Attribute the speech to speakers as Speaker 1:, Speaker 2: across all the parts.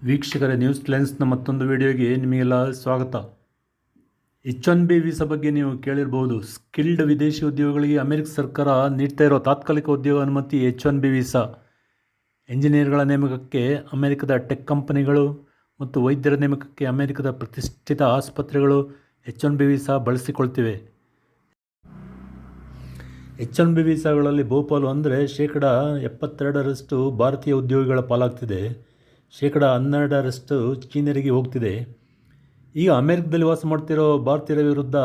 Speaker 1: ವೀಕ್ಷಕರೇ, ನ್ಯೂಸ್ ಲೆನ್ಸ್ನ ಮತ್ತೊಂದು ವಿಡಿಯೋಗೆ ನಿಮಗೆಲ್ಲ ಸ್ವಾಗತ. H-1B ವೀಸಾ ಬಗ್ಗೆ ನೀವು ಕೇಳಿರ್ಬೋದು. ಸ್ಕಿಲ್ಡ್ ವಿದೇಶಿ ಉದ್ಯೋಗಿಗಳಿಗೆ ಅಮೆರಿಕ ಸರ್ಕಾರ ನೀಡ್ತಾ ಇರೋ ತಾತ್ಕಾಲಿಕ ಉದ್ಯೋಗ ಅನುಮತಿ H-1B ವೀಸಾ. ಎಂಜಿನಿಯರ್ಗಳ ನೇಮಕಕ್ಕೆ ಅಮೆರಿಕದ ಟೆಕ್ ಕಂಪನಿಗಳು ಮತ್ತು ವೈದ್ಯರ ನೇಮಕಕ್ಕೆ ಅಮೆರಿಕದ ಪ್ರತಿಷ್ಠಿತ ಆಸ್ಪತ್ರೆಗಳು H-1B ವೀಸಾ ಬಳಸಿಕೊಳ್ತಿವೆ. H-1B ವೀಸಾಗಳಲ್ಲಿ ಬಹುಪಾಲು ಅಂದರೆ 72% ಭಾರತೀಯ ಉದ್ಯೋಗಿಗಳ ಪಾಲಾಗ್ತಿದೆ. 12% ಚೀನಿಯರಿಗೆ ಹೋಗ್ತಿದೆ. ಈಗ ಅಮೆರಿಕದಲ್ಲಿ ವಾಸ ಮಾಡ್ತಿರೋ ಭಾರತೀಯರ ವಿರುದ್ಧ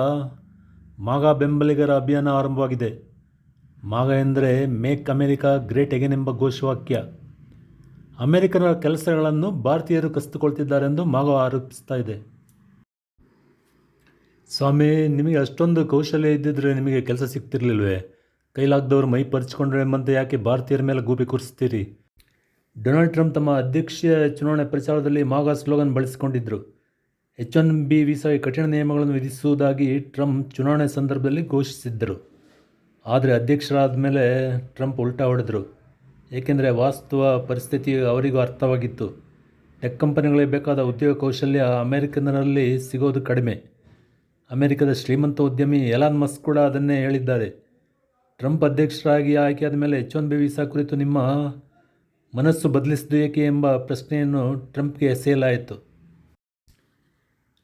Speaker 1: ಮಾಗಾ ಬೆಂಬಲಿಗರ ಅಭಿಯಾನ ಆರಂಭವಾಗಿದೆ. ಮಾಗಾ ಎಂದರೆ ಮೇಕ್ ಅಮೆರಿಕಾ ಗ್ರೇಟ್ ಅಗೇನ್ ಎಂಬ ಘೋಷವಾಕ್ಯ. ಅಮೆರಿಕನ ಕೆಲಸಗಳನ್ನು ಭಾರತೀಯರು ಕಸಿದುಕೊಳ್ತಿದ್ದಾರೆಂದು ಮಾಗಾ ಆರೋಪಿಸ್ತಾ ಇದೆ. ಸ್ವಾಮಿ, ನಿಮಗೆ ಅಷ್ಟೊಂದು ಕೌಶಲ್ಯ ಇದ್ದಿದ್ರೆ ನಿಮಗೆ ಕೆಲಸ ಸಿಗ್ತಿರ್ಲಿಲ್ವೇ? ಕೈಲಾಗದವರು ಮೈ ಪರಿಚಿಕೊಂಡ್ರೆ ಎಂಬಂತೆ ಯಾಕೆ ಭಾರತೀಯರ ಮೇಲೆ ಗೂಬೆ ಕೂರಿಸ್ತೀರಿ? ಡೊನಾಲ್ಡ್ ಟ್ರಂಪ್ ತಮ್ಮ ಅಧ್ಯಕ್ಷೀಯ ಚುನಾವಣೆ ಪ್ರಚಾರದಲ್ಲಿ ಮಾಗಾ ಸ್ಲೋಗನ್ ಬಳಸಿಕೊಂಡಿದ್ದರು. H-1B ವೀಸಾಗೆ ಕಠಿಣ ನಿಯಮಗಳನ್ನು ವಿಧಿಸುವುದಾಗಿ ಟ್ರಂಪ್ ಚುನಾವಣೆ ಸಂದರ್ಭದಲ್ಲಿ ಘೋಷಿಸಿದ್ದರು. ಆದರೆ ಅಧ್ಯಕ್ಷರಾದ ಮೇಲೆ ಟ್ರಂಪ್ ಉಲ್ಟಾ ಹೊಡೆದರು. ಏಕೆಂದರೆ ವಾಸ್ತವ ಪರಿಸ್ಥಿತಿ ಅವರಿಗೂ ಅರ್ಥವಾಗಿತ್ತು. ಟೆಕ್ ಕಂಪನಿಗಳಿಗೆ ಬೇಕಾದ ಉದ್ಯೋಗ ಕೌಶಲ್ಯ ಅಮೆರಿಕನ್ನರಲ್ಲಿ ಸಿಗೋದು ಕಡಿಮೆ. ಅಮೆರಿಕದ ಶ್ರೀಮಂತ ಉದ್ಯಮಿ ಎಲಾನ್ ಮಸ್ಕ್ ಕೂಡ ಅದನ್ನೇ ಹೇಳಿದ್ದಾರೆ. ಟ್ರಂಪ್ ಅಧ್ಯಕ್ಷರಾಗಿ ಆಯ್ಕೆಯಾದ ಮೇಲೆ H-1B ವೀಸಾ ಕುರಿತು ನಿಮ್ಮ ಮನಸ್ಸು ಬದಲಿಸಿದ್ದು ಏಕೆ ಎಂಬ ಪ್ರಶ್ನೆಯನ್ನು ಟ್ರಂಪ್ಗೆ ಎಸೆಯಲಾಯಿತು.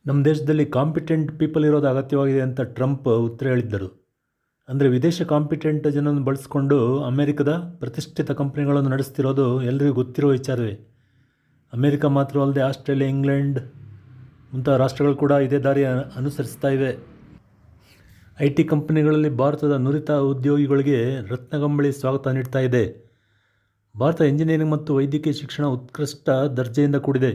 Speaker 1: ನಮ್ಮ ದೇಶದಲ್ಲಿ ಕಾಂಪಿಟೆಂಟ್ ಪೀಪಲ್ ಇರೋದು ಅಗತ್ಯವಾಗಿದೆ ಅಂತ ಟ್ರಂಪ್ ಉತ್ತರ ಹೇಳಿದ್ದರು. ಅಂದರೆ ವಿದೇಶ ಕಾಂಪಿಟೆಂಟ್ ಜನರನ್ನು ಬಳಸಿಕೊಂಡು ಅಮೆರಿಕದ ಪ್ರತಿಷ್ಠಿತ ಕಂಪನಿಗಳನ್ನು ನಡೆಸ್ತಿರೋದು ಎಲ್ಲರಿಗೂ ಗೊತ್ತಿರುವ ವಿಚಾರವೇ. ಅಮೆರಿಕ ಮಾತ್ರವಲ್ಲದೆ ಆಸ್ಟ್ರೇಲಿಯಾ, ಇಂಗ್ಲೆಂಡ್ ಮುಂತಾದ ರಾಷ್ಟ್ರಗಳು ಕೂಡ ಇದೇ ದಾರಿ ಅನುಸರಿಸ್ತಾ ಇವೆ. IT ಕಂಪನಿಗಳಲ್ಲಿ ಭಾರತದ ನುರಿತ ಉದ್ಯೋಗಿಗಳಿಗೆ ರತ್ನಗಂಬಳಿ ಸ್ವಾಗತ ನೀಡ್ತಾ ಇದೆ. ಭಾರತ ಎಂಜಿನಿಯರಿಂಗ್ ಮತ್ತು ವೈದ್ಯಕೀಯ ಶಿಕ್ಷಣ ಉತ್ಕೃಷ್ಟ ದರ್ಜೆಯಿಂದ ಕೂಡಿದೆ.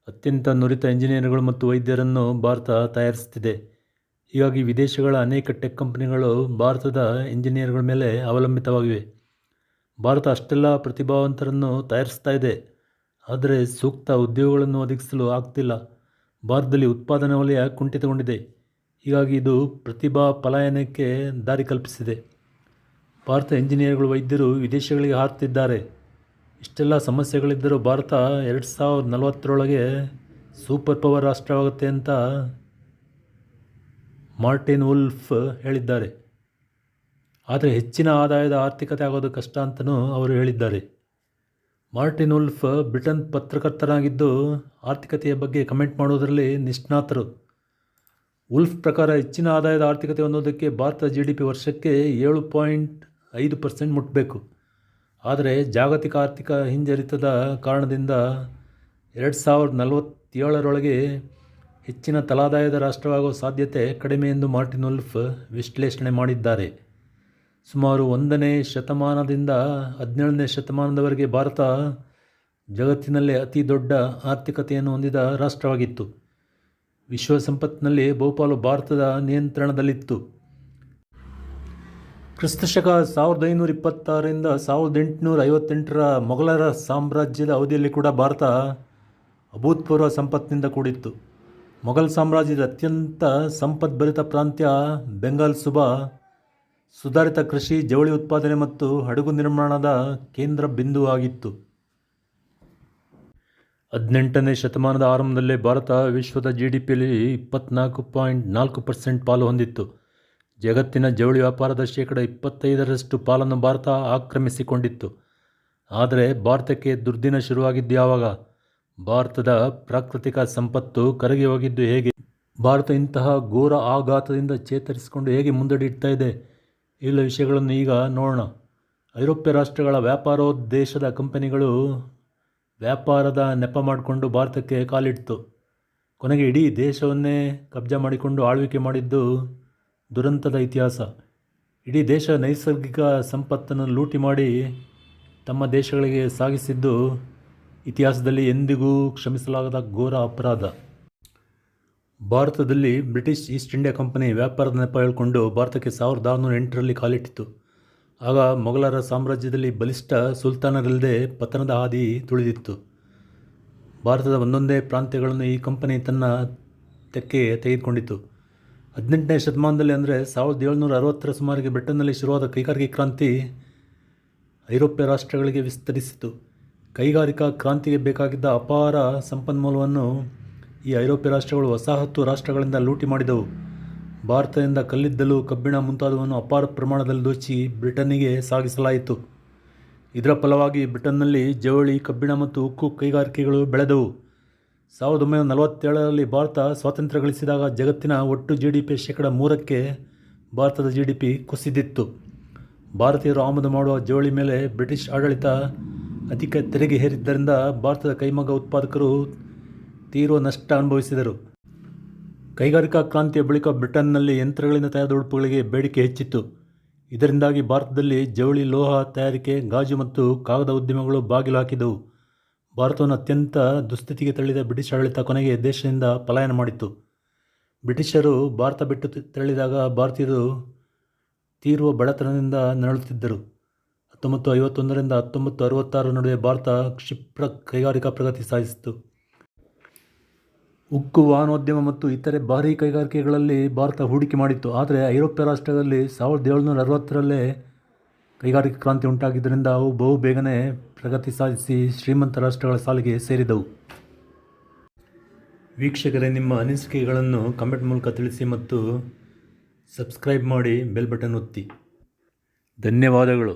Speaker 1: ಅತ್ಯಂತ ನುರಿತ ಎಂಜಿನಿಯರ್ಗಳು ಮತ್ತು ವೈದ್ಯರನ್ನು ಭಾರತ ತಯಾರಿಸುತ್ತಿದೆ. ಹೀಗಾಗಿ ವಿದೇಶಗಳ ಅನೇಕ ಟೆಕ್ ಕಂಪನಿಗಳು ಭಾರತದ ಎಂಜಿನಿಯರ್ಗಳ ಮೇಲೆ ಅವಲಂಬಿತವಾಗಿವೆ. ಭಾರತ ಅಷ್ಟೆಲ್ಲ ಪ್ರತಿಭಾವಂತರನ್ನು ತಯಾರಿಸ್ತಾ ಇದೆ, ಆದರೆ ಸೂಕ್ತ ಉದ್ಯೋಗಗಳನ್ನು ಒದಗಿಸಲು ಆಗ್ತಿಲ್ಲ. ಭಾರತದಲ್ಲಿ ಉತ್ಪಾದನಾ ವಲಯ ಕುಂಠಿತಗೊಂಡಿದೆ. ಹೀಗಾಗಿ ಇದು ಪ್ರತಿಭಾ ಪಲಾಯನಕ್ಕೆ ದಾರಿ ಕಲ್ಪಿಸಿದೆ. ಭಾರತ ಎಂಜಿನಿಯರ್ಗಳು, ವೈದ್ಯರು ವಿದೇಶಗಳಿಗೆ ಹಾರುತ್ತಿದ್ದಾರೆ. ಇಷ್ಟೆಲ್ಲ ಸಮಸ್ಯೆಗಳಿದ್ದರೂ ಭಾರತ 2040ರೊಳಗೆ ಸೂಪರ್ ಪವರ್ ರಾಷ್ಟ್ರವಾಗುತ್ತೆ ಅಂತ ಮಾರ್ಟಿನ್ ವುಲ್ಫ್ ಹೇಳಿದ್ದಾರೆ. ಆದರೆ ಹೆಚ್ಚಿನ ಆದಾಯದ ಆರ್ಥಿಕತೆ ಆಗೋದು ಕಷ್ಟ ಅಂತಲೂ ಅವರು ಹೇಳಿದ್ದಾರೆ. ಮಾರ್ಟಿನ್ ವುಲ್ಫ್ ಬ್ರಿಟನ್ ಪತ್ರಕರ್ತನಾಗಿದ್ದು ಆರ್ಥಿಕತೆಯ ಬಗ್ಗೆ ಕಮೆಂಟ್ ಮಾಡೋದರಲ್ಲಿ ನಿಷ್ಣಾತರು. ವುಲ್ಫ್ ಪ್ರಕಾರ ಹೆಚ್ಚಿನ ಆದಾಯದ ಆರ್ಥಿಕತೆ ಹೊಂದೋದಕ್ಕೆ ಭಾರತ GDP ವರ್ಷಕ್ಕೆ 7.5% ಮುಟ್ಟಬೇಕು. ಆದರೆ ಜಾಗತಿಕ ಆರ್ಥಿಕ ಹಿಂಜರಿತದ ಕಾರಣದಿಂದ 2047ರೊಳಗೆ ಹೆಚ್ಚಿನ ತಲಾದಾಯದ ರಾಷ್ಟ್ರವಾಗುವ ಸಾಧ್ಯತೆ ಕಡಿಮೆ ಎಂದು ಮಾರ್ಟಿನ್ ವುಲ್ಫ್ ವಿಶ್ಲೇಷಣೆ ಮಾಡಿದ್ದಾರೆ. ಸುಮಾರು 1ನೇ ಶತಮಾನದಿಂದ 17ನೇ ಶತಮಾನದವರೆಗೆ ಭಾರತ ಜಗತ್ತಿನಲ್ಲೇ ಅತಿ ದೊಡ್ಡ ಆರ್ಥಿಕತೆಯನ್ನು ಹೊಂದಿದ ರಾಷ್ಟ್ರವಾಗಿತ್ತು. ವಿಶ್ವ ಸಂಪತ್ತಿನಲ್ಲಿ ಬಹುಪಾಲು ಭಾರತದ ನಿಯಂತ್ರಣದಲ್ಲಿತ್ತು. ಕ್ರಿಸ್ತಶಕ 1526ರಿಂದ 1858ರ ಮೊಘಲರ ಸಾಮ್ರಾಜ್ಯದ ಅವಧಿಯಲ್ಲಿ ಕೂಡ ಭಾರತ ಅಭೂತಪೂರ್ವ ಸಂಪತ್ತಿನಿಂದ ಕೂಡಿತ್ತು. ಮೊಘಲ್ ಸಾಮ್ರಾಜ್ಯದ ಅತ್ಯಂತ ಸಂಪದ್ಭರಿತ ಪ್ರಾಂತ್ಯ ಬೆಂಗಾಲ್ ಸುಬಾ ಸುಧಾರಿತ ಕೃಷಿ, ಜವಳಿ ಉತ್ಪಾದನೆ ಮತ್ತು ಹಡಗು ನಿರ್ಮಾಣದ ಕೇಂದ್ರ ಬಿಂದುವಾಗಿತ್ತು. 18ನೇ ಶತಮಾನದ ಆರಂಭದಲ್ಲೇ ಭಾರತ ವಿಶ್ವದ GDPಯಲ್ಲಿ 24.4% ಪಾಲು ಹೊಂದಿತ್ತು. ಜಗತ್ತಿನ ಜವಳಿ ವ್ಯಾಪಾರದ 25% ಪಾಲನ್ನು ಭಾರತ ಆಕ್ರಮಿಸಿಕೊಂಡಿತ್ತು. ಆದರೆ ಭಾರತಕ್ಕೆ ದುರ್ದಿನ ಶುರುವಾಗಿದ್ದು ಯಾವಾಗ? ಭಾರತದ ಪ್ರಾಕೃತಿಕ ಸಂಪತ್ತು ಕರಗಿ ಹೋಗಿದ್ದು ಹೇಗೆ? ಭಾರತ ಇಂತಹ ಘೋರ ಆಘಾತದಿಂದ ಚೇತರಿಸಿಕೊಂಡು ಹೇಗೆ ಮುನ್ನಡೆಯುತ್ತಾ ಇದೆ? ಎಲ್ಲ ವಿಷಯಗಳನ್ನು ಈಗ ನೋಡೋಣ. ಐರೋಪ್ಯ ರಾಷ್ಟ್ರಗಳ ವ್ಯಾಪಾರೋದ್ದೇಶದ ಕಂಪನಿಗಳು ವ್ಯಾಪಾರದ ನೆಪ ಮಾಡಿಕೊಂಡು ಭಾರತಕ್ಕೆ ಕಾಲಿಡ್ತು. ಕೊನೆಗೆ ಇಡೀ ದೇಶವನ್ನೇ ಕಬ್ಜಾ ಮಾಡಿಕೊಂಡು ಆಳ್ವಿಕೆ ಮಾಡಿದ್ದು ದುರಂತದ ಇತಿಹಾಸ. ಇಡೀ ದೇಶ ನೈಸರ್ಗಿಕ ಸಂಪತ್ತನ್ನು ಲೂಟಿ ಮಾಡಿ ತಮ್ಮ ದೇಶಗಳಿಗೆ ಸಾಗಿಸಿದ್ದು ಇತಿಹಾಸದಲ್ಲಿ ಎಂದಿಗೂ ಕ್ಷಮಿಸಲಾಗದ ಘೋರ ಅಪರಾಧ. ಭಾರತದಲ್ಲಿ ಬ್ರಿಟಿಷ್ ಈಸ್ಟ್ ಇಂಡಿಯಾ ಕಂಪನಿ ವ್ಯಾಪಾರದ ನೆಪ ಹೇಳಿಕೊಂಡು ಭಾರತಕ್ಕೆ 1608ರಲ್ಲಿ ಕಾಲಿಟ್ಟಿತು. ಆಗ ಮೊಘಲರ ಸಾಮ್ರಾಜ್ಯದಲ್ಲಿ ಬಲಿಷ್ಠ ಸುಲ್ತಾನರಿಲ್ಲದೆ ಪತನದ ಹಾದಿ ತುಳಿದಿತ್ತು. ಭಾರತದ ಒಂದೊಂದೇ ಪ್ರಾಂತ್ಯಗಳನ್ನು ಈ ಕಂಪನಿ ತನ್ನ ತೆಕ್ಕೆಗೆ ತೆಗೆದುಕೊಂಡಿತು. 18ನೇ ಶತಮಾನದಲ್ಲಿ ಅಂದರೆ 1760ರ ಸುಮಾರಿಗೆ ಬ್ರಿಟನ್ನಲ್ಲಿ ಶುರುವಾದ ಕೈಗಾರಿಕೆ ಕ್ರಾಂತಿ ಐರೋಪ್ಯ ರಾಷ್ಟ್ರಗಳಿಗೆ ವಿಸ್ತರಿಸಿತು. ಕೈಗಾರಿಕಾ ಕ್ರಾಂತಿಗೆ ಬೇಕಾಗಿದ್ದ ಅಪಾರ ಸಂಪನ್ಮೂಲವನ್ನು ಈ ಐರೋಪ್ಯ ರಾಷ್ಟ್ರಗಳು ವಸಾಹತು ರಾಷ್ಟ್ರಗಳಿಂದ ಲೂಟಿ ಮಾಡಿದವು. ಭಾರತದಿಂದ ಕಲ್ಲಿದ್ದಲು, ಕಬ್ಬಿಣ ಮುಂತಾದವನ್ನು ಅಪಾರ ಪ್ರಮಾಣದಲ್ಲಿ ದೋಚಿ ಬ್ರಿಟನ್ನಿಗೆ ಸಾಗಿಸಲಾಯಿತು. ಇದರ ಫಲವಾಗಿ ಬ್ರಿಟನ್ನಲ್ಲಿ ಜವಳಿ, ಕಬ್ಬಿಣ ಮತ್ತು ಉಕ್ಕು ಕೈಗಾರಿಕೆಗಳು ಬೆಳೆದವು. 1947ರಲ್ಲಿ ಭಾರತ ಸ್ವಾತಂತ್ರ್ಯ ಗಳಿಸಿದಾಗ ಜಗತ್ತಿನ ಒಟ್ಟು GDP 3% ಭಾರತದ GDP ಕುಸಿದಿತ್ತು. ಭಾರತೀಯರು ಆಮದು ಮಾಡುವ ಜವಳಿ ಮೇಲೆ ಬ್ರಿಟಿಷ್ ಆಡಳಿತ ಅಧಿಕ ತೆರಿಗೆ ಹೇರಿದ್ದರಿಂದ ಭಾರತದ ಕೈಮಗ್ಗ ಉತ್ಪಾದಕರು ತೀವ್ರ ನಷ್ಟ ಅನುಭವಿಸಿದರು. ಕೈಗಾರಿಕಾ ಕ್ರಾಂತಿಯ ಬಳಿಕ ಬ್ರಿಟನ್ನಲ್ಲಿ ಯಂತ್ರಗಳಿಂದ ತಯಾರಾದ ಉಡುಪುಗಳಿಗೆ ಬೇಡಿಕೆ ಹೆಚ್ಚಿತ್ತು. ಇದರಿಂದಾಗಿ ಭಾರತದಲ್ಲಿ ಜವಳಿ, ಲೋಹ ತಯಾರಿಕೆ, ಗಾಜು ಮತ್ತು ಕಾಗದ ಉದ್ಯಮಗಳು ಬಾಗಿಲು ಹಾಕಿದವು. ಭಾರತವನ್ನು ಅತ್ಯಂತ ದುಸ್ಥಿತಿಗೆ ತಳ್ಳಿದ ಬ್ರಿಟಿಷ್ ಆಡಳಿತ ಕೊನೆಗೆ ದೇಶದಿಂದ ಪಲಾಯನ ಮಾಡಿತು. ಬ್ರಿಟಿಷರು ಭಾರತ ಬಿಟ್ಟು ತೆರಳಿದಾಗ ಭಾರತೀಯರು ತೀವ್ರ ಬಡತನದಿಂದ ನರಳುತ್ತಿದ್ದರು. 1951ರಿಂದ 1966 ನಡುವೆ ಭಾರತ ಕ್ಷಿಪ್ರ ಕೈಗಾರಿಕಾ ಪ್ರಗತಿ ಸಾಧಿಸಿತು. ಉಕ್ಕು, ವಾಹನೋದ್ಯಮ ಮತ್ತು ಇತರೆ ಭಾರೀ ಕೈಗಾರಿಕೆಗಳಲ್ಲಿ ಭಾರತ ಹೂಡಿಕೆ ಮಾಡಿತ್ತು. ಆದರೆ ಐರೋಪ್ಯ ರಾಷ್ಟ್ರಗಳಲ್ಲಿ 1760ರಲ್ಲೇ ಕೈಗಾರಿಕಾ ಕ್ರಾಂತಿ ಉಂಟಾಗಿದ್ದರಿಂದ ಅವು ಬಹುಬೇಗನೆ ಪ್ರಗತಿ ಸಾಧಿಸಿ ಶ್ರೀಮಂತ ರಾಷ್ಟ್ರಗಳ ಸಾಲಿಗೆ ಸೇರಿದವು. ವೀಕ್ಷಕರೇ, ನಿಮ್ಮ ಅನಿಸಿಕೆಗಳನ್ನು ಕಮೆಂಟ್ ಮೂಲಕ ತಿಳಿಸಿ ಮತ್ತು ಸಬ್ಸ್ಕ್ರೈಬ್ ಮಾಡಿ, ಬೆಲ್ ಬಟನ್ ಒತ್ತಿ. ಧನ್ಯವಾದಗಳು.